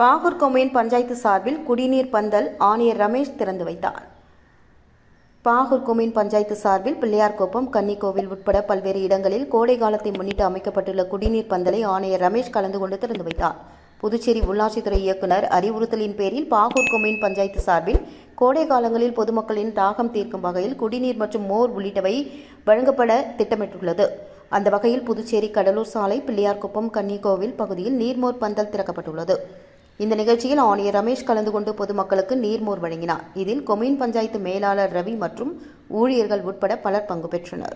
Bahour commune panchayat சார்பில் குடிநீர் பந்தல் ஆணையர் ரமேஷ் திறந்து வைத்தார். பாகூர் கொம்யூன் பஞ்சாயத்து சார்பில் பிள்ளையார்குப்பம், கன்னிக்கோவில் உட்பட பல்வேறு இடங்களில் கோடை காலத்தை முன்னிட்டு அமைக்கப்பட்டுள்ள குடிநீர் பந்தலை ஆணையர் ரமேஷ் கலந்து கொண்டு திறந்து வைத்தார். புதுச்சேரி உள்ளாட்சித்துறை இயக்குநர் அறிவுறுத்தலின் பேரில் பாகூர் கொம்யூன் பஞ்சாயத்து சார்பில் கோடை காலங்களில் பொதுமக்களின் தாகம் தீர்க்கும் வகையில் குடிநீர் மற்றும் மோர் உள்ளிட்டவை வழங்கப்பட திட்டமிட்டுள்ளது. அந்த வகையில் புதுச்சேரி கடலூர் சாலை பிள்ளையார்குப்பம், கன்னிக்கோவில் பகுதியில் நீர்மோர் பந்தல் திறக்கப்பட்டுள்ளது. இந்த நிகழ்ச்சியில் ஆணையர் ரமேஷ் கலந்து கொண்டு பொதுமக்களுக்கு நீர்மோர் வழங்கினார். இதில் கொம்யூன் பஞ்சாயத்து மேலாளர் ரவி மற்றும் ஊழியர்கள் உட்பட பலர் பங்கு பெற்றனர்.